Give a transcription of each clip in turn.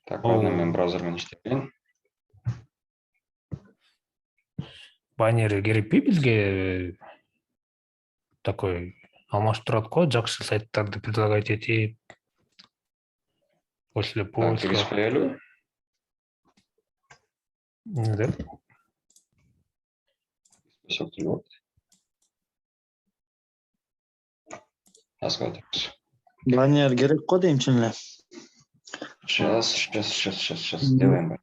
Так, ладно, мен браузермен иштеген. Баннер керекпи бизге такой алмаштырат го, жакшы сайттарды предлагать этип после поиска. Киргизип коелу. Да. Баннер керек го дейм чын эле. Сейчас сделаем.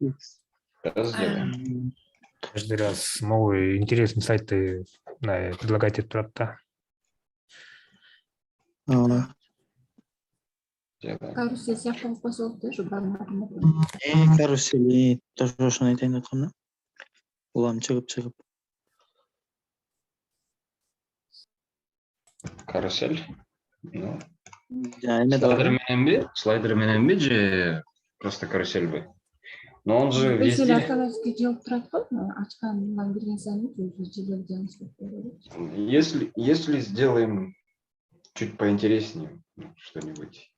Сейчас сделаем. Каждый раз новые интересные сайты предлагать эту да. Карусель сияқты қосылып тұр, баннеріне. Карусели тоже ошону айтайын деп аткам да. Улам чыгып. Карусель. Слайдер менен же просто карусель бы. Но он же Карусель везде. автоматически делать тұрады ғой, ачкан берген сайын желерден Если сделаем чуть поинтереснее что-нибудь.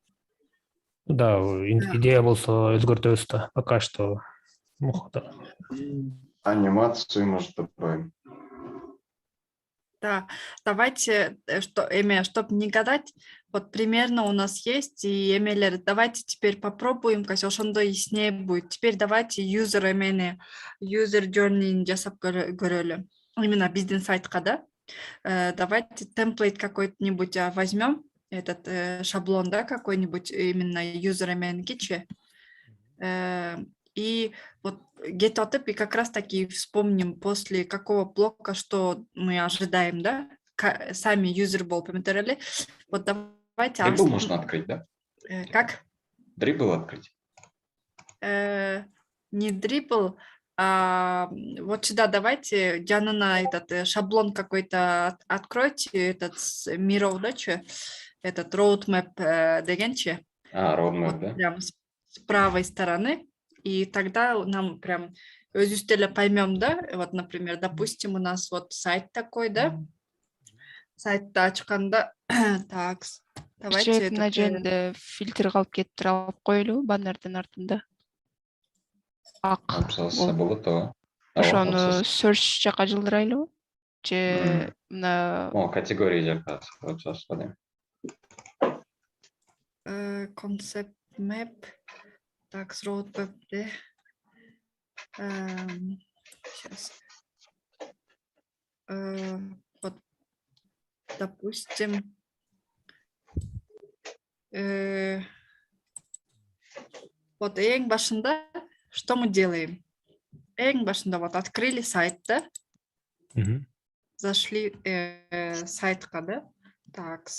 Да, идея болса өзгөртөбүз да. Пока что Анимацию, может, добавим. Да, давайте, чтобы не гадать, вот примерно у нас есть и эмейлер. Давайте теперь попробуем, как ошондой яснее будет. Теперь давайте user journey жасап көрөлү. Именно бизнес-сайтка, да? Давайте темплейт какой-нибудь возьмем, этот шаблон, да, какой-нибудь именно user кичи. И вот get и как раз таки вспомним после какого блока, что мы ожидаем, да? Сами user бол пометарели. Вот давайте... Dribble можно открыть, да? Как? Dribble открыть. Не dribble, а вот сюда давайте, Диана, этот шаблон какой-то откройте, этот Miro, да, этот roadmap дегенче. Roadmap, вот да? Прям с правой стороны. И тогда нам прям özüstele поймем, да, вот, например, допустим, у нас вот сайт такой, да, сайтта ачканда, так, давайте мына жеринде фильтр калып кетип алып коелу баннердин артында. Абзаца болот о. Ошону search жака жылдырайлы же мына категория жака абзац кылайын. Concept map. Так, с roadmap. Сейчас. Вот, допустим, вот эң башында что мы делаем? Эң башында вот открыли сайт, да? Зашли сайтка, да? Так,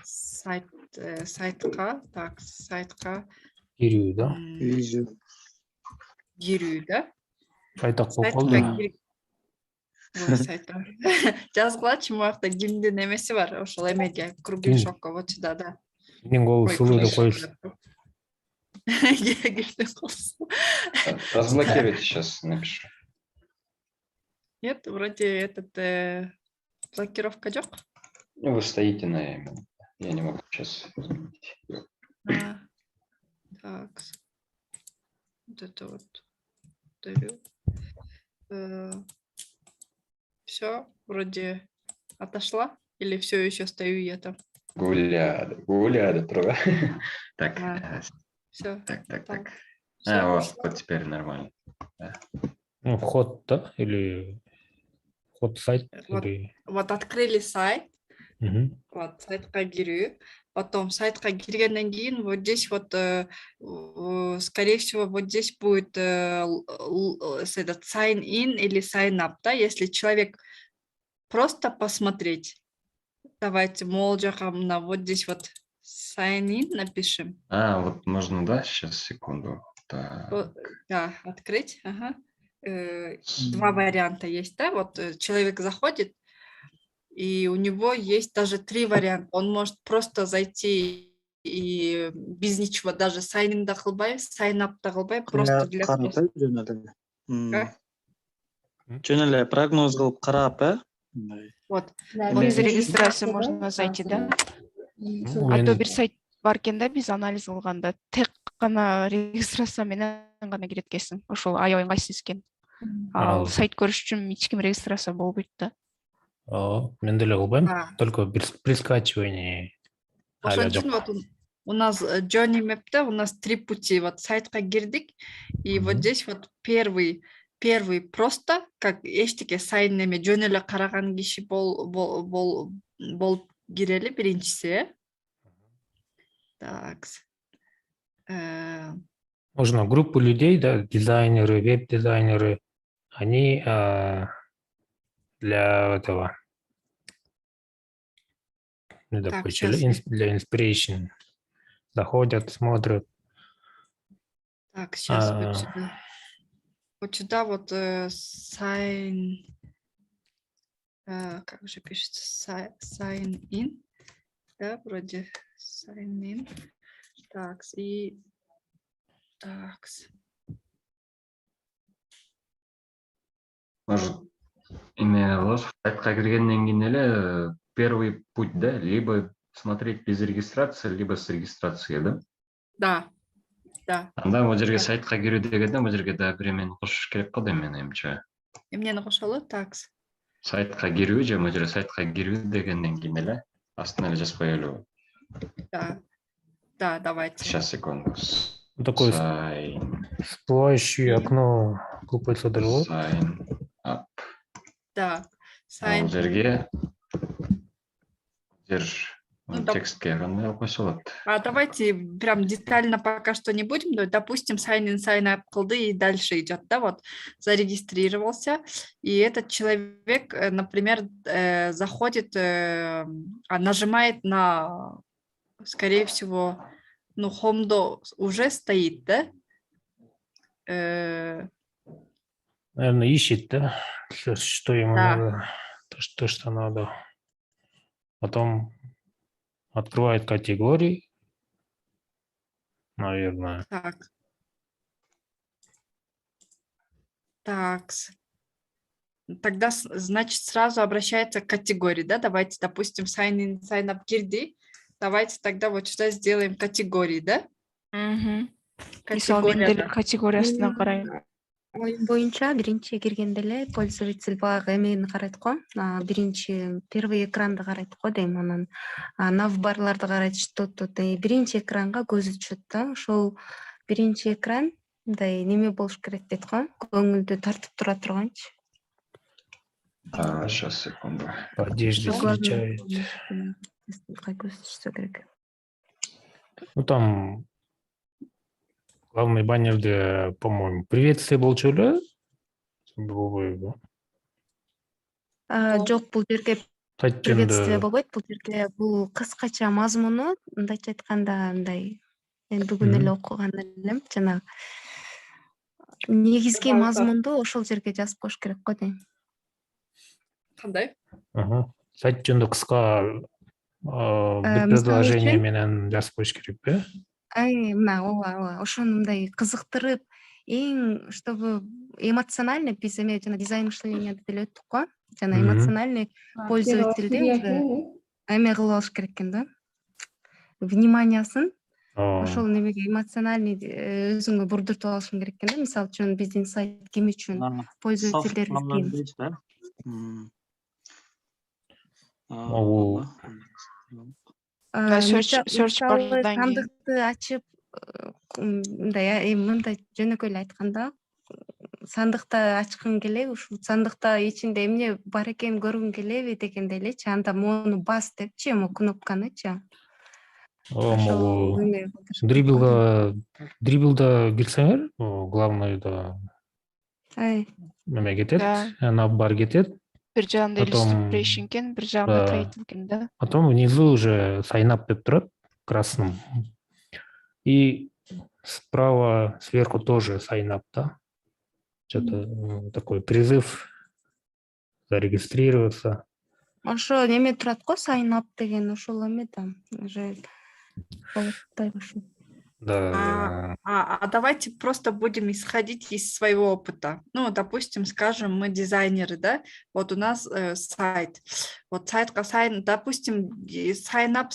сайтка, так, сайтка. Кирүү, да? Кирүү, да? Сайта колду. Сайта. Жазгылачы муакта кимдин эмеси бар, ошол эмеге кругляшокко вот сюда, да. Менин голу сулуу деп коюш. Разблокируйте, сейчас напишу. Нет, вроде этот блокировка жок. Вы стоите на эм. Я не могу сейчас изменить. Так. Вот это вот. Все, вроде отошла. Или все еще стою я там? Гуляда, правда? Так. Все. Так. Вот теперь нормально. Ну, вход, да? Или вход в сайт? Вот открыли сайт. Вот, сайтка кирүү. Потом сайтка киргенден кийин вот здесь вот, скорее всего, вот здесь будет этот sign in или sign up, да, если человек просто посмотреть. Давайте мол жакамна вот здесь вот sign in напишем. Вот можно, да, сейчас, секунду. Так. Да, открыть, ага. Два варианта есть, да, вот человек заходит, и у него есть даже 3 варианта. Он может просто зайти и без ничего, даже sign-in кылбай, sign-up кылбай, просто для... Жөн эле прогноз кылып карап, мындай. Вот. Без регистрации можно зайти, да? Ну, А то мен- бир сайт бар экен да, биз анализ кылганда тек гана регистрация менен гана кирет экенсиң. Ошол аябай ыңгайсыз экен. Ал Ал- сайт көрүш үчүн эч ким регистрация болбойт да. мен деле кылбайм, Да. только при скачивании. Ошон Ага, үчүн жок. вот у нас Johnny Map'те у нас 3 пути. Вот сайтка кирдик, и вот Мгм. здесь вот первый просто, как эчтеке сайын эме жөн эле караган киши болуп кирели биринчиси. Так. Можно группу людей, да, дизайнеры, веб-дизайнеры, они для этого, ну, Так, допустим, щас. для inspiration заходят, смотрят. Так, сейчас А. вот сюда. Вот сюда вот sign, как же пишется, sign in, да, вроде sign in. Так, и так. Может, эме кылабыз, сайтка киргенден кийин эле первый путь, да, либо смотреть без регистрации, либо с регистрацией, да? Да. Анда бул жерге сайтка кирүү дегенде бул жерге дагы бир эмени кошуш керек го дейм менимче. Эмнени кошолу? Так. Сайтка кирүү же бул жерге сайтка кирүү дегенден кийин эле астына эле жазып коелу. Да, давайте. Сейчас, секунду. Вот такое Sign, всплывающее окно купается дорого. sign up. Да. Бул Sign. жерге держ Ну, да. текстке кандай алып койсо болот? А давайте прям детально пока что не будем. Но, допустим, sign in, sign up кылды и дальше идет, да, вот зарегистрировался. И этот человек, например, заходит, нажимает на, скорее всего, ну, Homedo уже стоит, да? Наверное, ищет, да, что ему Да. надо, то, что надо. Потом открывает категории, наверное. Так. Тогда, значит, сразу обращается к категории, да? Давайте, допустим, sign in, sign up кирди. Давайте тогда вот сюда сделаем категории, да? Мисалы мен деле категориясына карайм. Оюн боюнча биринчи киргенде эле пользователь баягы эмени карайт го. Биринчи первый экранды карайт го дейм, анан навбарларды карайт, что тут биринчи экранга көзү түшөт да. Ошол биринчи экран мындай неме болуш керек дейт го. Көңүлдү тартып тура турганчы. Сейчас, секунду. По одежде отличает. Кай көзү түшсө керек. Ну, там главный баннерде, по-моему, приветствие болчу эле. Жок, бул жерге приветствие болбойт. Бул жерге бул кыскача мазмуну, мындайча айтканда, мындай мен бүгүн эле окуган элем, жанагы негизги мазмунду ошол жерге жазып коюш керек го дейм. Кандай? Сайт жөнүндө кыска бир предложение менен жазып коюш керек бе? Мына ооба, ошону мындай кызыктырып, чтобы эмоциональный, биз эме жана дизайн мышления деле өттүк го. Жана эмоциональный пользовательди эме кылып алыш керек экен да. Вниманиясын ошол немеге эмоциональный өзүңө бурдуртуп алышың керек экен да. Мисалы үчүн биздин сайт ким үчүн, пользовательдерибиз ким. Search бардан кийин сандыкты ачып, мындай жөнөкөй эле айтканда, сандыкта ачкың келеби, ушул сандыкта ичинде эмне бар экенин көргүң келеби дегендей элечи, анда моуну бас депчи, кнопканычы. Могу дриблда кирсеңер, главныйда неме кетет, навбар кетет. бир жагында illustration экен, бир жагында title экен да. Потом внизу уже sign up деп турат красным. И справа, сверху тоже sign up, да? Что-то такой призыв зарегистрироваться. Ошо неме турат го, sign up деген ошол эме да. Уже болуптай ошо. Да. Давайте просто будем исходить из своего опыта. Ну, допустим, скажем, мы дизайнеры, да? Вот у нас сайт. Вот сайтка допустим, sign up,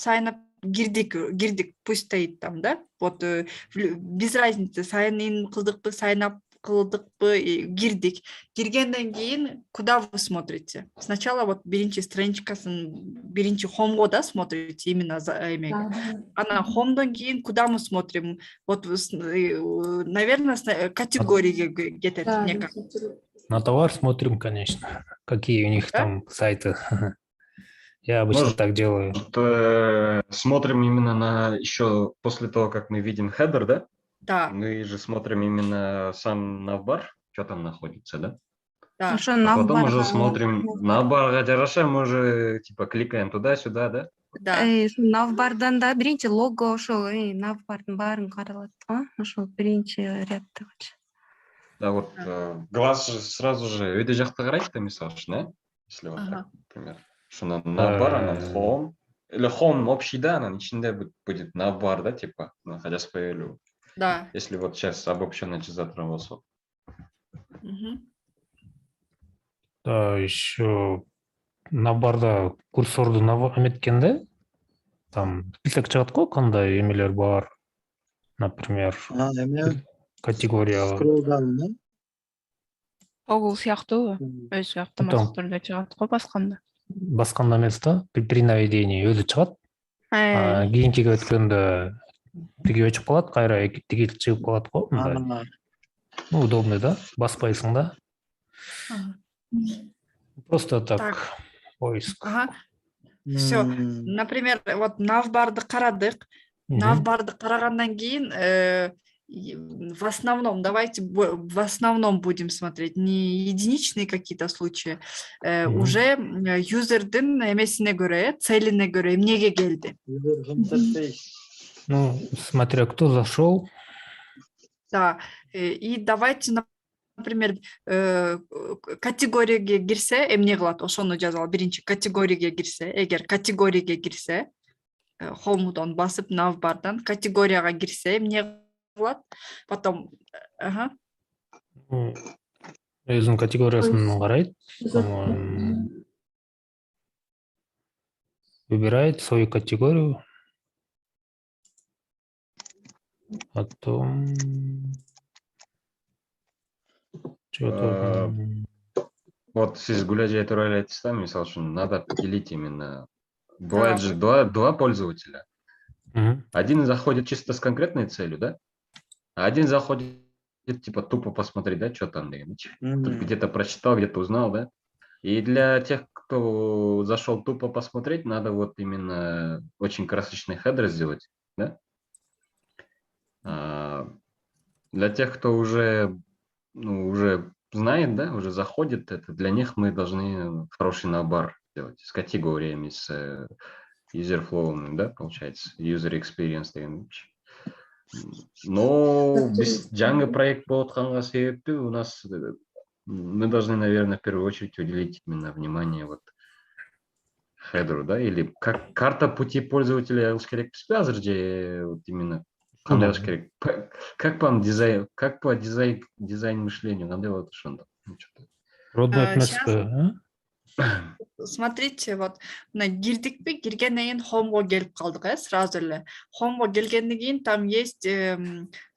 гирдик, пусть стоит там, да? Вот без разницы, sign in кылдык бы, sign up кылдык бы, гирдик. Киргенден кейін куда вы смотрите? Сначала вот биринчи страничкасын, биринчи хомго, да, смотрите именно за эмеге. Ана хомдон кейін куда мы смотрим? Вот, наверное, категории где-то. На товар смотрим, конечно. Какие у них Да? там сайты. Я обычно Может, так делаю. Смотрим именно на еще после того, как мы видим хедер, да? Да, Мы же смотрим именно сам навбар, что там находится, да? да. Ошо А потом уже навбарга смотрим навбарға жараша, мы уже типа кликаем туда-сюда, да? Да. навбардан да биринчи лого ошол навбардын баарын каралат го. Ошол биринчи рядта. Да, вот глаз же сразу же өйдө жакта карайт да, мисалы үчүн, да? Если вот Ага. так, например. Что навбар, анан home. Или home общий, да, анан ичинде будет навбар, да, типа, находясь по элю. Да. Если вот сейчас обобщенно жаза турган болсок. Мгм. Да, еще навбарда курсорду эметкенде там список чыгат го, кандай эмелер бар. Например, Эме категория. scroll down, да? Google сыяктуу өзү автоматтык түрдө чыгат го басканда. Басканда эмес да, при наведении өзү чыгат. Кийинкиге өткөндө тиги өчүп калат, кайра тиги чыгып калат го. Мындай. Ну, удобный, да? Баспайсың да? Ага. Просто так, Так. поиск. Ага. Все. Например, вот навбарды карадык. Мгм. Навбарды карагандан кейін в основном, давайте в основном будем смотреть, не единичные какие-то случаи, уже юзердин эмесине көрө, целине көрө, эмнеге келди. Ну, смотря кто зашел. Да, и давайте, например, категорияга кирсе, эмне кылат, ошону жазалы, биринчи категорияга кирсе, эгер категорияга кирсе, хомудон басып навбардан категорияга кирсе, эмне кылат, потом, Өзүнүн категориясын карайт. По-моему, выбирает свою категорию. Потом что-то. Вот сиз Гуляжай туралы айттыңыз да, мисалы үчүн надо делить именно. Бывает же два пользователя. Один заходит чисто с конкретной целью, да? А один заходит типа тупо посмотреть, да, что там, где-то прочитал, где-то узнал, да? И для тех, кто зашел тупо посмотреть, надо вот именно очень красочный хедер сделать, да? Для тех, кто уже знает, да, уже заходит, это для них мы должны хороший навбар делать с категориями, с user flow, да, получается, user experience деген. Но без жаңы проект болот канга себепти у нас мы должны, наверное, в первую очередь уделить именно внимание вот хедеру, да, или как карта пути пользователя керек азыр же вот именно кандай керек, как по дизайн мышлению, кандай болот ошондо. Смотрите, вот на кирдикпи, киргенден кийин хомго келип калдык, сразу эле. Хомго келгенден кийин там есть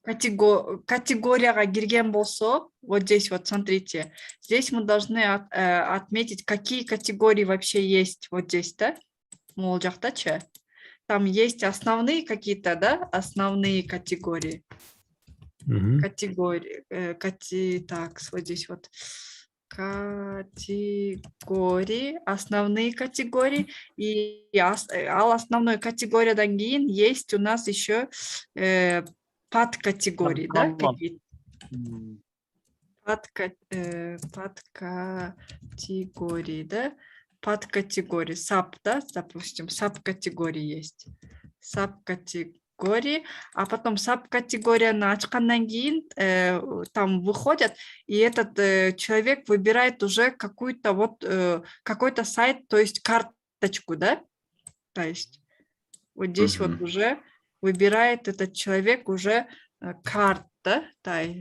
категорияга кирген болсо, вот здесь вот смотрите, здесь мы должны отметить, какие категории вообще есть вот здесь, да? Могул жактачы. Там есть основные какие-то, да, основные категории. Категории, так, вот здесь вот. Категории, основные категории, и основной категориядан кейін есть у нас еще подкатегории, да, подкатегории, да, подкатегории, саб, да, допустим, саб-категории есть, саб-категории. А потом саб-категорияны ачкандан кейін там выходят, и этот человек выбирает уже какую-то вот какой-то сайт, то есть карточку, да, то есть вот здесь вот уже выбирает этот человек уже карта, там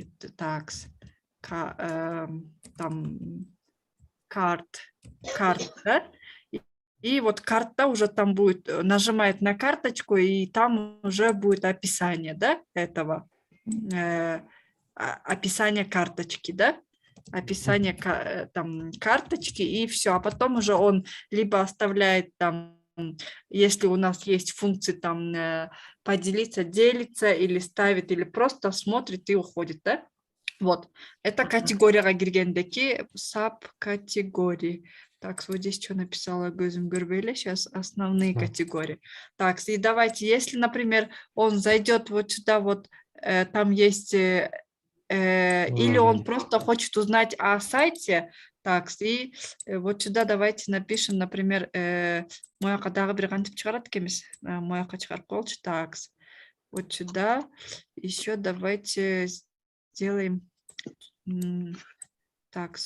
карта, и вот карта уже там будет, нажимает на карточку, и там уже будет описание, да, этого, описание карточки, да, описание там карточки, и все, а потом уже он либо оставляет там, если у нас есть функции там поделиться, делится, или ставит, или просто смотрит и уходит, да? Вот, это категорияға киргендеки саб-категории. Так, вот здесь что написала Gözüm Görбейле, сейчас основные категории. Так, и давайте, если, например, он зайдет вот сюда, вот там есть, или он просто хочет узнать о сайте, так, и вот сюда давайте напишем, например, мояқа дағы бір қантип шығарады екенбіз, мояқа шығарып қойшы, так, вот сюда еще давайте сделаем, так,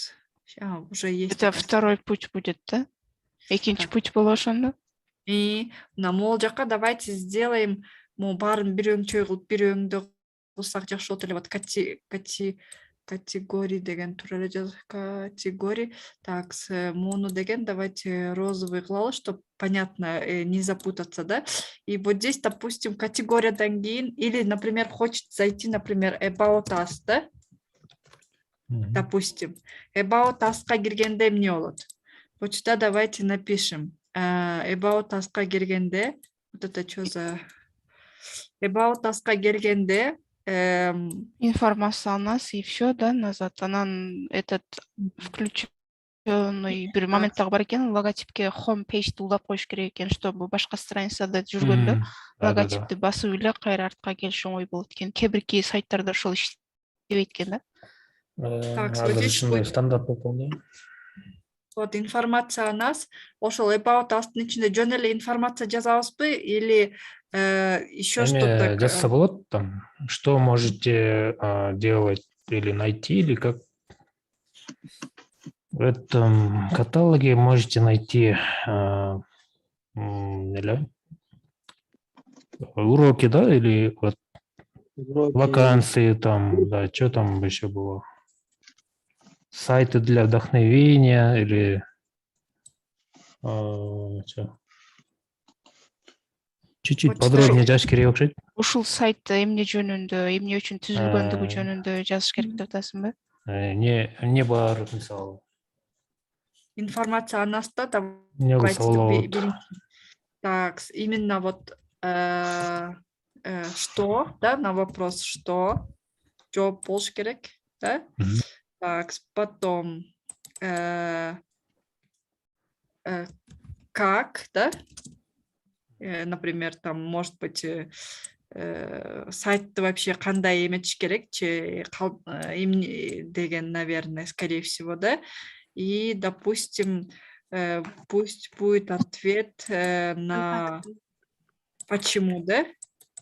уже есть. Это второй путь будет, да? Экинчи путь болошонда. И на мол жаққа давайте сделаем, барын бір өңчөй қылып, бір өңді қылсақ жақсы отыр, вот категории деген туралы жазып, категории. Так, мону деген давайте розовый клал, чтобы понятно, не запутаться, да? И вот здесь, допустим, категория дангин, или, например, хочет зайти, например, about us, да? Допустим, about us-қа киргенде эмне болот? Вот сюда давайте напишем. About us-қа киргенде, вот это что за... About us-қа киргенде, информация о нас и все, да, назад. Она этот включенный бір моменттағы бар екен, логотипке home page улап қойыш керек екен, чтобы башқа страницада жүргенде логотипті басып үле қайра артқа келіш оңай болады екен. Кейбір сайттарда ошол иштебейт экен, да? Так, стандарт выполняем. Вот информация о нас. Ошол about us-тын ичинде жөн эле информация жазабызбы или еще что-то? Жазса болот там, что можете делать или найти, или как в этом каталоге можете найти уроки, да, или вот вакансии там, да, что там еще было? Сайты для вдохновения или чуть-чуть подробнее жазыш керек окшойт. Ушул сайт эмне жөнүндө, эмне үчүн түзүлгөндүгү жөнүндө жазыш керек деп атасыңбы? Не бар, мисалы. Информация о нас, да, Не так, именно вот что, да, на вопрос что, жооп болуш керек, да? Так, потом как, да? Например, там, может быть, сайтты вообще кандай эметиш керек, деген, наверное, скорее всего, да? И, допустим, пусть будет ответ на почему, да?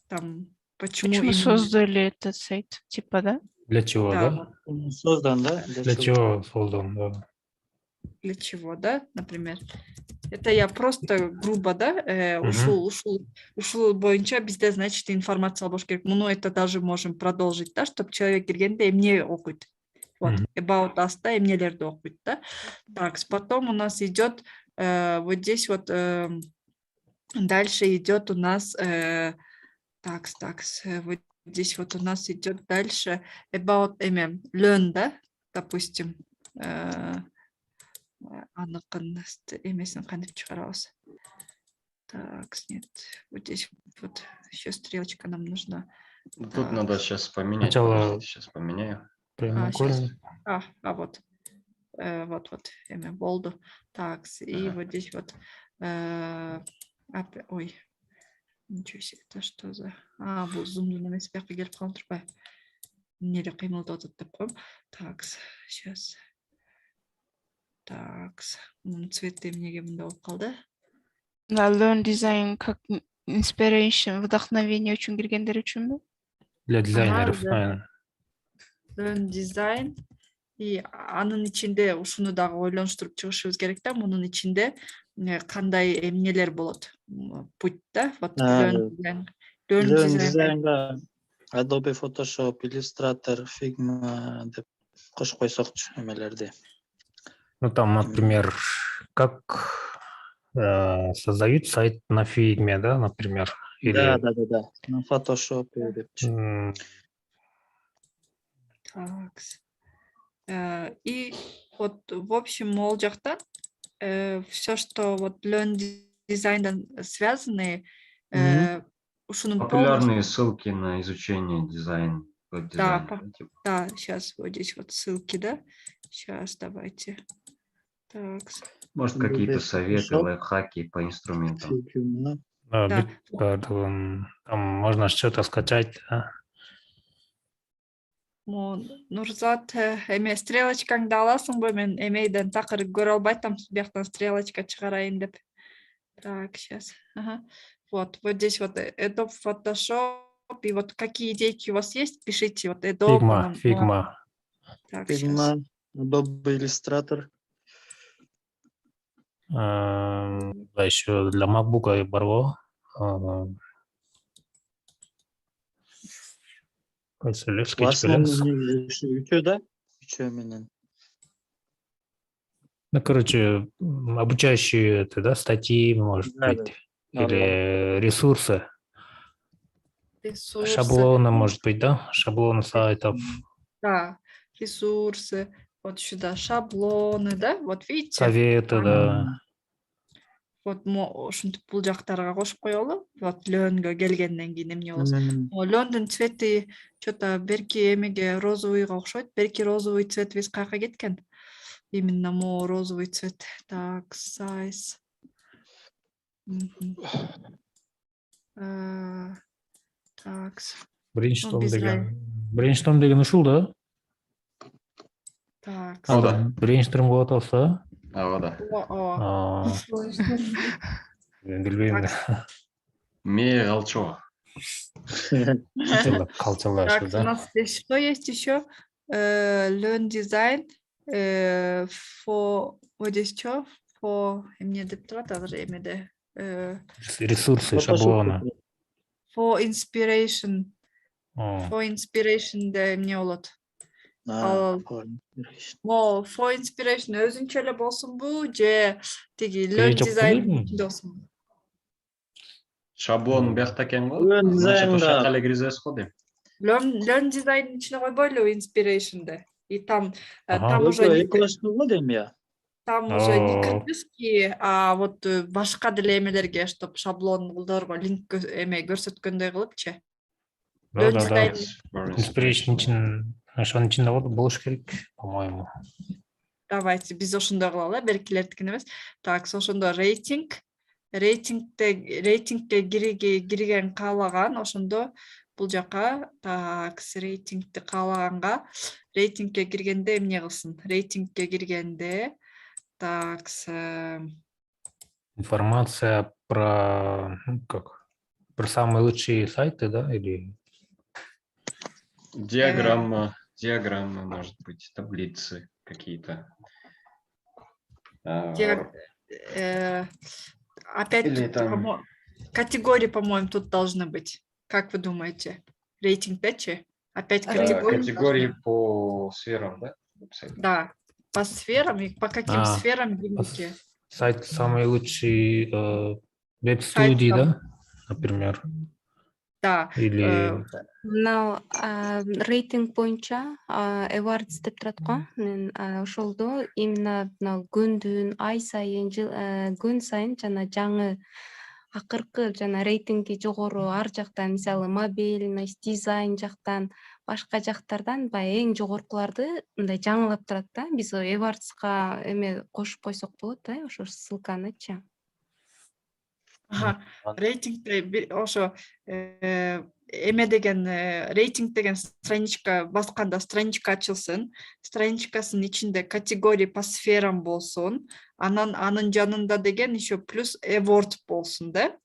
Там, почему создали этот сайт, типа, да? Для чего, да? Создан, да? Для чего создан, да. Для чего, да, например? Это я просто грубо, да, ушул боюнча бизде, значит, информация болуш керек. Муну это даже можем продолжить, да, чтобы человек киргенде эмне окуйт. Вот, about us, да, эмнелерди окуйт, да. Так, потом у нас идет вот здесь вот дальше идет у нас вот здесь вот у нас идет дальше about learn, да, допустим. Аныкын эмесин кантип чыгарабыз. Так, нет, вот здесь вот еще стрелочка нам нужна. Тут надо сейчас поменять. Сначала сейчас поменяю. Вот. Вот, эме болду. Так, и вот здесь вот. Ой, ничего себе, это что за? Бул зумдун эмес бияка келип калып турбайбы? Эмне кыймылдап атат деп коем. Так, сейчас. Так, цветы мне мында болуп калды. Learn design как inspiration, вдохновение үчүн киргендер үчүнбү? Для дизайнеров. Learn design. И анын ичинде ушуну дагы ойлонуштуруп чыгышыбыз керек да, мунун ичинде кандай эмнелер болот? Путь, да? Вот learn design. Learn Learn design. дизайнга Adobe Photoshop, Illustrator, Figma деп кошуп койсокчу эмелерди. Ну, там, например, как создают сайт на Figma, да, например? Или... Да. На Photoshop депчи. Так. И вот, в общем, ол жакта все, что вот learn дизайндан связаны, ушунун Популярные ссылки на изучение дизайна. Да, сейчас вот здесь вот ссылки, да? Сейчас давайте. Так. Может, какие-то советы, лайфхаки по инструментам. Да. Там можно что-то скачать, да? Нурзат, эме стрелочкаңды аласың ба? Мен эмейден такыр көрө албай атам, бияктан стрелочка чыгарайын деп. Так, сейчас. Ага. Вот здесь вот Adobe Photoshop, и вот какие идейки у вас есть, пишите. Вот Adobe. Figma. Так, Figma, Adobe Illustrator. Да, еще для MacBook бар ғой. Үчөө да? Үчөө менен. Ну, короче, обучающие да, статьи, может быть, или ресурсы. Шаблоны, может быть, да? Шаблоны сайтов. Да, ресурсы. Вот сюда шаблоны, да? Вот видите? Советы, да. Вот ушинтип бул жактарга кошуп коелу. Вот learn'га келгенден кийин эмне болосун. Learn'дун цвети что-то берки эмеге розовыйга окшойт. Берки розовый цвет биз каяка кеткен? Именно розовый цвет. Так, size. Так. Брейншторм деген ушул да? Так. Брейншторм кылып атабыз да. Мен билбейм. Мия Галчева. Так, у нас здесь что есть еще? Learn design. For вот здесь что? For мне дептата времени. Ресурсы, шаблоны. For inspiration. For inspiration да эмне болот. For inspiration өзүнчө эле болсунбу же тиги learn design ичинде болсунбу? Шаблон бияқта экен го. Значит, ошол жака эле киргизебиз го дейм. Learn design ичине койбойлу inspiration'ды. И там уже там уже не кыргызский, а вот башка деле эмелерге, чтоб шаблондорго линк эме көрсөткөндөй кылыпчы. Да. Inspiration үчүн ошонун ичинде болуш керек, по-моему. Давайте биз ошондой кылалы, беркилердикин эмес. Так, ошондо рейтингке кирген каалаган, ошондо бул жака так рейтингти каалаганга рейтингке киргенде эмне кылсын? Рейтингке киргенде так информация про про самые лучшие сайты, да, или диаграмма, может быть, таблицы какие-то. Опять категории, по-моему, тут должны быть. Как вы думаете? Рейтинг дачи? Опять категории по сферам, да? Да, по сферам и по каким сферам видите? Сайт самый лучший веб-студии, да, например? Да. Или рейтинг боюнча awards деп турат го. Мен ошолдо именно күндүн, ай сайын, күн сайын жана жаңы акыркы жана рейтинги жогору ар жактан, мисалы мобильность, дизайн жактан, башка жактардан баягы эң жогоркуларды мындай жаңылап турат да. Биз awards'ка эме кошуп койсок болот да, ошо ссылканычы. Рейтинг ошо эме деген рейтинг деген страничка басканда страничка ачылсын, страничкасынын ичинде категория по сферам болсун, анын жанында деген еще плюс award болсун да.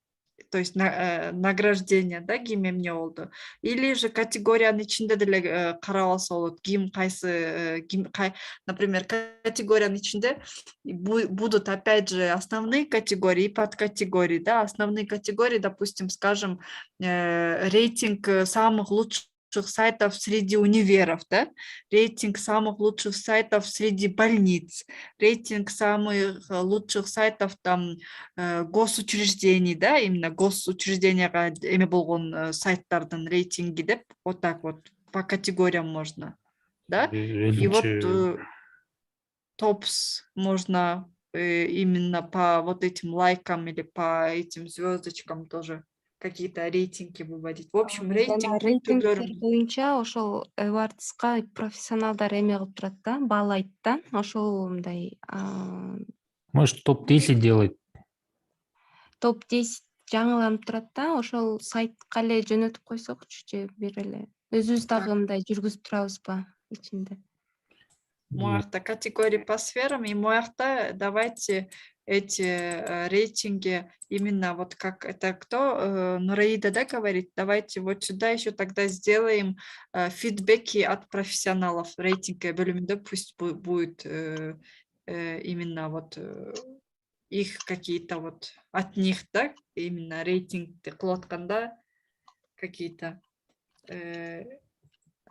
то есть награждение, да, ким эмне болду. Или же категориянын ичинде деле карап алса болот. Ким кайсы, например, категориянын ичинде будут опять же основные категории и подкатегории, да. Основные категории, допустим, скажем, рейтинг самых лучших сайтов среди универов, да, рейтинг самых лучших сайтов среди больниц, рейтинг самых лучших сайтов там госучреждений, да, именно госучрежденияга эме болгон сайттардын рейтинги деп, вот так вот по категориям можно, да, и вот топс можно именно по вот этим лайкам или по этим звездочкам тоже какие-то рейтинги выводить. В общем, рейтинг рейтингтер боюнча ошол эвардска профессионалдар эме кылып турат да, баалайт да. Ошол мындай Может, топ-10 делать? топ-10 жаңыланып турат да, ошол сайтка эле жөнөтүп койсокчу же бир эле өзүбүз дагы мындай жүргүзүп турабызбы ичинде? Моякта категории по сферам, и моякта давайте эти рейтинги именно вот как это кто, Нураида, да, говорит, давайте вот сюда еще тогда сделаем фидбэки от профессионалов, рейтинг бөлүмүндө пусть будет именно вот их какие-то вот от них, да, именно рейтингти кылып атканда какие-то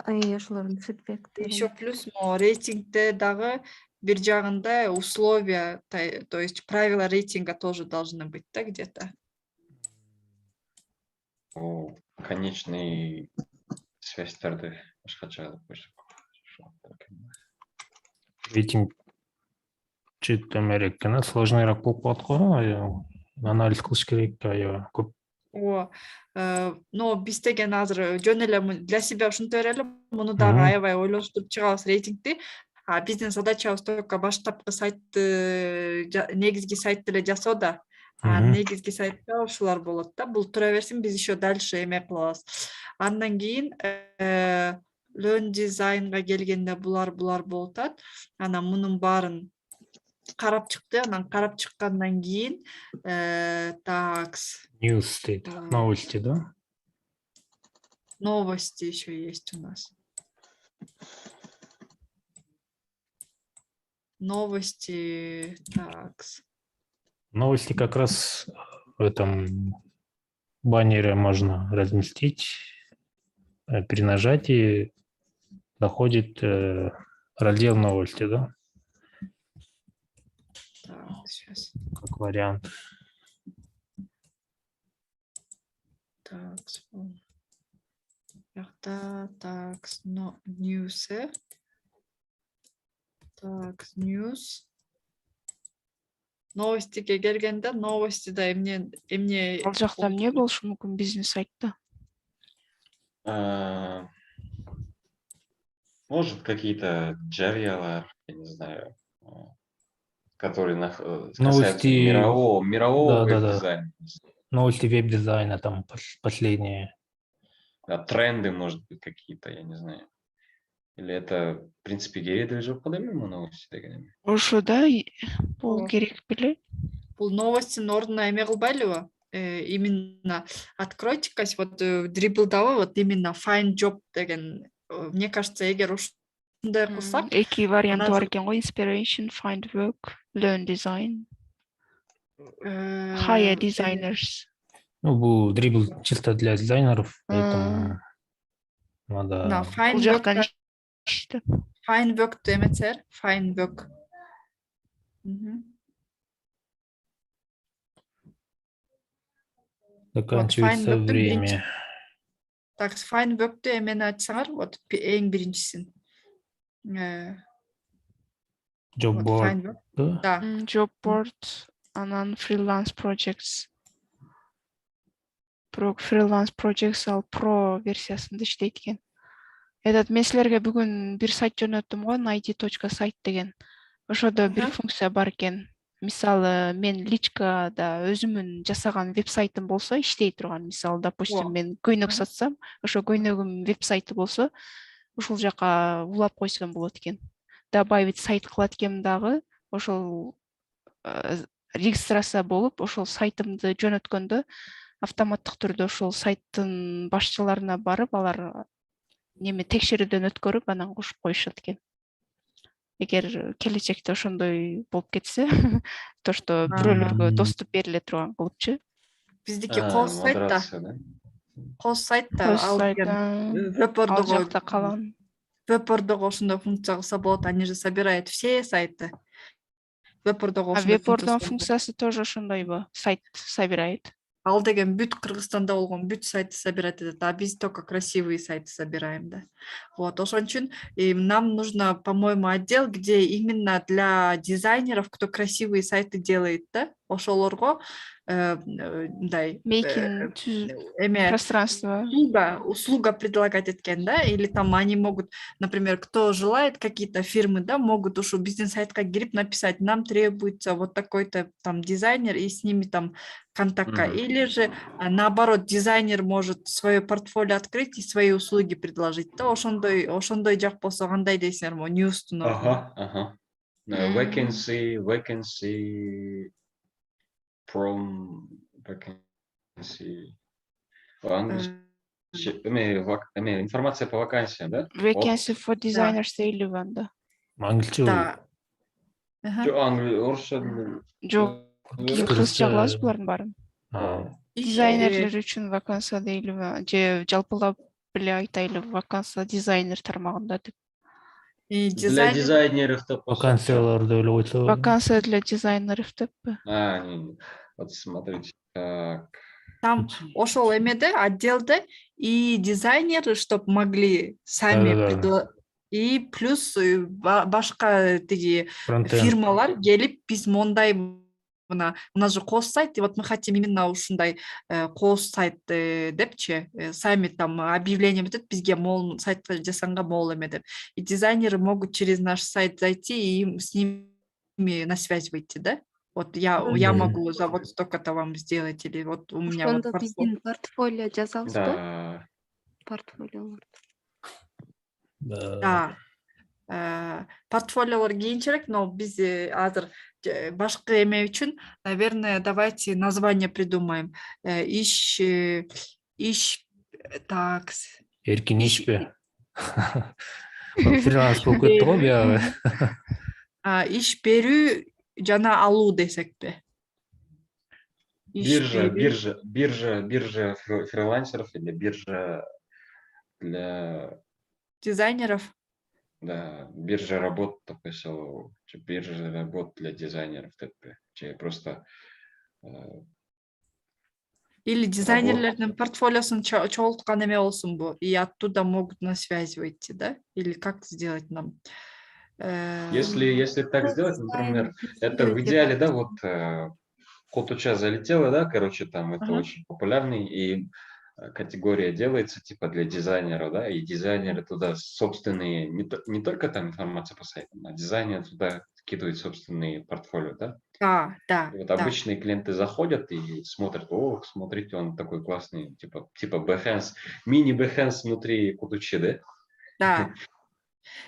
Ошолордун фидбэк. еще плюс рейтингте дагы бир жагында условия, то есть правила рейтинга тоже должны быть, да, где-то. Конечный связьтарды башкача кылып койсок. Рейтинг чөтөм керек экен, сложныйраак болуп калат го, анализ кылыш керек, аябай көп. Но биз деген азыр жөн эле для себя ушинте берели, муну дагы аябай ойлоштуруп чыгабыз рейтингти. А биздин задачабыз только баштапкы сайтты, негизги сайтты эле жасоо да. А негизги сайтта ушулар болот да. Бул тура берсин, биз еще дальше эме кылабыз. Андан кийин learn дизайнга келгенде булар болуп атат. Анан мунун баарын карап чыкты, анан карап чыккандан кийин такс. News дейт, новости, да? Новости еще есть у нас. Новости, такс. Новости как раз в этом баннере можно разместить, перенажать, и доходит раздел новости, да? Так, сейчас. Как вариант. Так, такс, но news. Так, news. Новостиге келгенде новости да эмне Ал жакта эмне болушу мүмкүн бизнес сайтта? Может, какие-то жарьялар, я не знаю, которые касаются мирового веб-дизайна. Новости веб-дизайна там последние. Да, тренды, может быть, какие-то, я не знаю. Или это, в принципе, керек же подоймем новости дегенеме? Ошо да, бул керек беле. Бул новостин ордуна эме кылбайлыбы? Именно откройте-ка вот дриблдабы вот именно find job деген. Мне кажется, эгер ушундай кылсак, Эки вариант бар экен го: inspiration, find work, learn design, hire designers. Ну, бул дрибл чисто для дизайнеров, поэтому надо... Find work демесер, find work. Заканчивается время. Так, find work'ты эмени ачсаңар, вот эң биринчисин. Job board. Да. Job board, анан freelance projects. Freelance projects ал pro версиясында иштейт экен. Этот мен силерге бүгүн бир сайт жөнөттүм го, id.site деген. Ошодо бир функция бар экен. Мисалы, мен личкада өзүмүн жасаган веб-сайтым болсо, иштей турган, мисалы, допустим, мен көйнөк сатсам, ошо көйнөгүм веб-сайты болсо, ушул жака улап койсом болот экен. Добавить сайт кылат экенмин дагы, ошол регистрация болуп, ошол сайтымды жөнөткөндө автоматтык түрдө ошол сайттын башчыларына барып, алар неме текшерүүдөн өткөрүп, анан кошуп коюшат экен. Эгер келечекте ошондой болуп кетсе, то что бирөөлөргө доступ бериле турган кылыпчы. Биздики кооз сайт да. Кооз сайт да. Ал жакта калган. Веб-ордого ошондой функция кылса болот. Они же собирают все сайты. Веб-ордого А веб-ордонун функциясы тоже ошондойбу? Сайт собирает? Ал деген бүт Кыргызстанда болгон бүт сайты собирать этет, а biz только красивые сайты собираем, да. Вот, ошон үчүн нам нужно, по-моему, отдел, где именно для дизайнеров, кто красивые сайты делает, да, ошолорго мындай пространство, услуга предлагать эткен, да, или там они могут, например, кто желает, какие-то фирмы, да, могут уж бизнес-сайтка кирип написать, нам требуется вот такой-то там дизайнер, и с ними там контактка. Или же наоборот, дизайнер может свое портфолио открыть и свои услуги предложить. Да, ошондой жак болсо кандай дейсиңер, мо ньюстун. Vacancy from vacancy. Информация по вакансиям, да? Vacancy for designers дейли ванда. Англича. Да. Орусча. Жок, кыргызча кылабыз булардын баарын. Дизайнерлер үчүн вакансия дейли, же жалпылап эле айтайлы вакансия дизайнер тармагында деп. Для дизайнеров вакансияларды эле койсо. Вакансия для дизайнеров деппи? Вот смотрите. Так. Там ошол эмеде, отделде и дизайнеры, чтоб могли сами предложить. И плюс башка тиги фирмалар келип, биз мондай у нас же кооз сайт, и вот мы хотим именно ушундай кооз сайт депчи, сами там объявление бүтөт, бизге мол сайт жасаганга мол эме деп. И дизайнеры могут через наш сайт зайти и с ними на связь выйти, да? Вот я могу за вот столько-то вам сделать, или вот у меня вот портфолио жазабыз да? Да. Портфолиолор. Да. Портфолиолор кийинчерээк, но биз азыр башкы эме үчүн, наверное, давайте название придумаем. Иш так. Эркин ишпи. Фриланс болуп кетти го биягы. Иш берүү жана алуу десекпи? Биржа фрилансеров или биржа для дизайнеров? Да, биржа работ, биржа работ для дизайнеров, просто. Или дизайнерлердин портфолиосун чогулткан эме болсунбу, и оттуда могут на связь выйти, да? Или как сделать нам? Если так сделать, например, это в идеале, да, вот Котуча залетела, да, короче, там это очень популярный, и категория делается типа для дизайнеров, да, и дизайнеры туда собственные, не только там информация по сайтам, а дизайнеры туда скидывают собственные портфолио, да? Да. И вот обычные клиенты заходят и смотрят, о, смотрите, он такой классный, типа Behance, мини-Behance внутри Котучи, да? Да.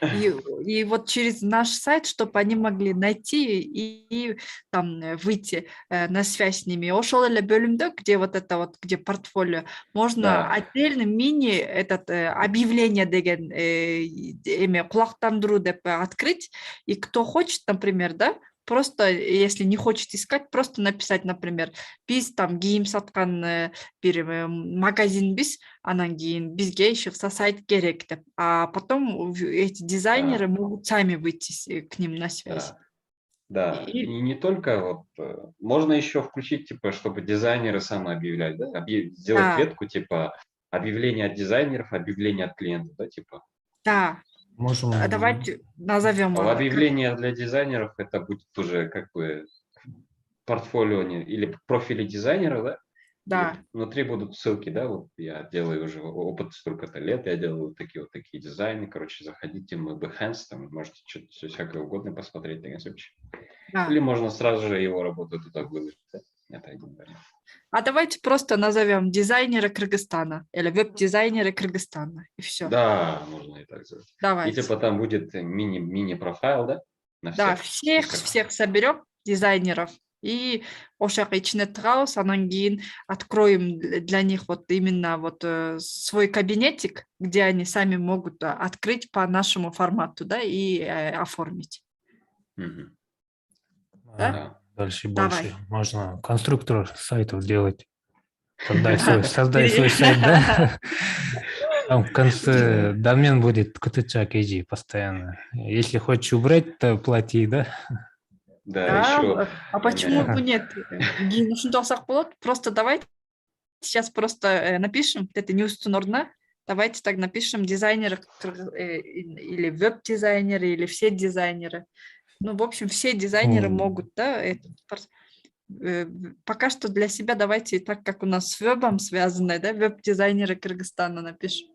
И вот через наш сайт, чтобы они могли найти и там выйти на связь с ними. Ошол эле бөлүмдө, где вот это вот, где портфолио, можно отдельно мини этот объявление деген эме кулактандыруу деп открыть, и кто хочет, например, да, просто, если не хочет искать, просто написать, например, биз там кийим саткан бир магазинбиз, анан кийин бизге чыкса сайт керек деп. А потом эти дизайнеры могут сами выйти к ним на связь. Да, и не только вот, можно еще включить, типа, чтобы дизайнеры сами объявляли, да, сделать ветку, типа, объявление от дизайнеров, объявление от клиентов, да, типа. Да. Можем... Давайте назовем. А объявление для дизайнеров это будет уже как бы портфолио или профили дизайнера, да? Да. И внутри будут ссылки, да, вот я делаю уже опыт столько-то лет, я делаю вот такие дизайны, короче, заходите в Behance, там можете что-то всякое угодно посмотреть, такие случаи. Да. Или можно сразу же его работу туда выложить, да? Это один вариант. А давайте просто назовем дизайнеры Кыргызстана или веб-дизайнеры Кыргызстана, и все. Да, можно и так сделать. Давайте. И типа там будет мини-профайл, да? Да, всех соберем дизайнеров И ошол жака ичине тыгабыз, анан кийин откроем для них вот именно вот свой кабинетик, где они сами могут открыть по нашему формату, да, и оформить. Мгм. Да? Дальше Давай. больше. Можно конструктор сайтов делать. Создай свой сайт, да? Там в конце домен будет ktcha.kg постоянно. Если хочешь убрать, то плати, да? Да, Да, еще а почему бы нет? Кийин ушинтип алсак болот. Просто давайте сейчас просто напишем, это не ордуна. Давайте так напишем дизайнеры или веб-дизайнеры, или все дизайнеры. Ну, в общем, все дизайнеры могут, да, пока что для себя давайте, так как у нас с вебом связано, да, веб-дизайнеры Кыргызстана напишем.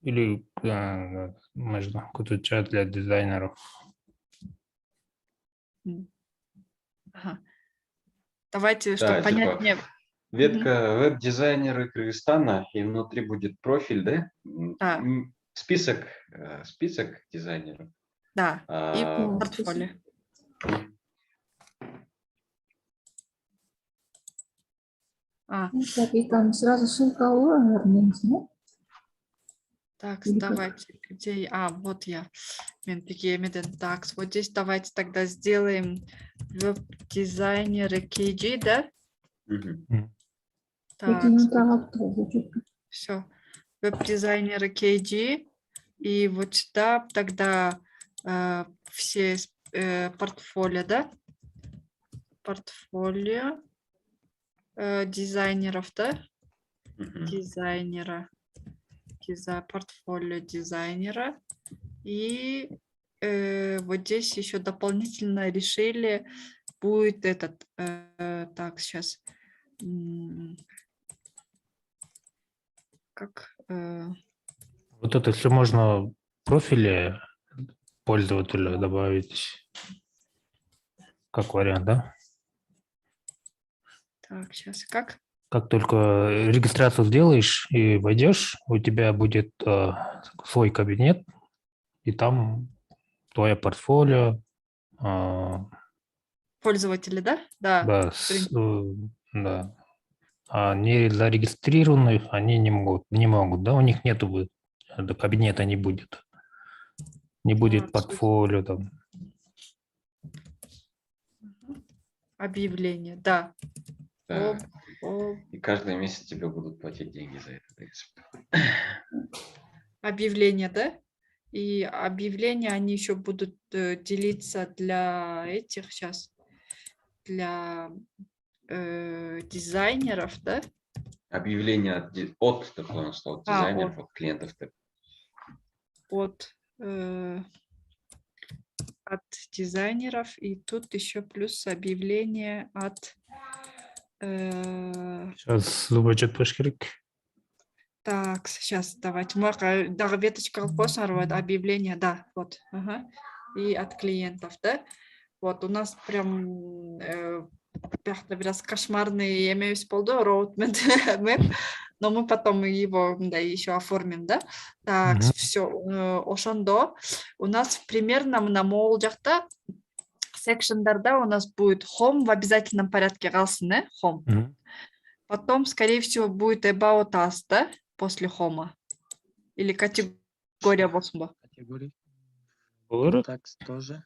Или можно ktcha для дизайнеров. Ага. Давайте, Да, чтобы типа, понятнее. ветка веб-дизайнеры Кыргызстана, и внутри будет профиль, да? Да. Список дизайнеров. Да, и А, портфолио. Так, и там сразу ссылка наверное, нет? Так, Или как? давайте, где... вот я. Так, вот здесь давайте тогда сделаем веб-дизайнеры KG, да? Так, все. Веб-дизайнеры KG. И вот сюда тогда все портфолио, да? Портфолио дизайнеров, да? Дизайнера. Портфолио дизайнера. И вот здесь еще дополнительно решили будет этот... так, сейчас... как... Вот это все можно в профиле пользователя добавить как вариант, да? Так, сейчас как? Как только регистрацию сделаешь и войдешь, у тебя будет свой кабинет, и там твое портфолио. Пользователи, да? Да. Да, да. А не зарегистрированных они не могут, да, у них нету, кабинета не будет. Не будет портфолио там. Объявление, да. Да. И каждый месяц тебе будут платить деньги за это. Объявление, да? И объявления, они еще будут делиться для этих сейчас, для дизайнеров, да? Объявление от дизайнеров, от клиентов. От дизайнеров, и тут еще плюс объявление от... Сейчас зубочет пошкирик. Так, сейчас давайте. Даже веточка объявление, да, вот. Ага. И от клиентов, да? Вот у нас прям biraz кошмарный имеюсь роутмэп, но мы потом его еще оформим, да? Так, все, ошондо у нас примерно на могул жакта секшендарда у нас будет home в обязательном порядке калсын, home. Потом, скорее всего, будет about us, да, после home. Или категория болсунбу. Категория. Так тоже.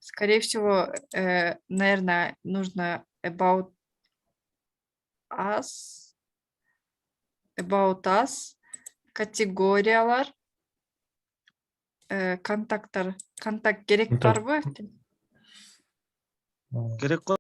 Скорее всего, наверное, нужно about us, категориялар, контакт керек барбы? Керек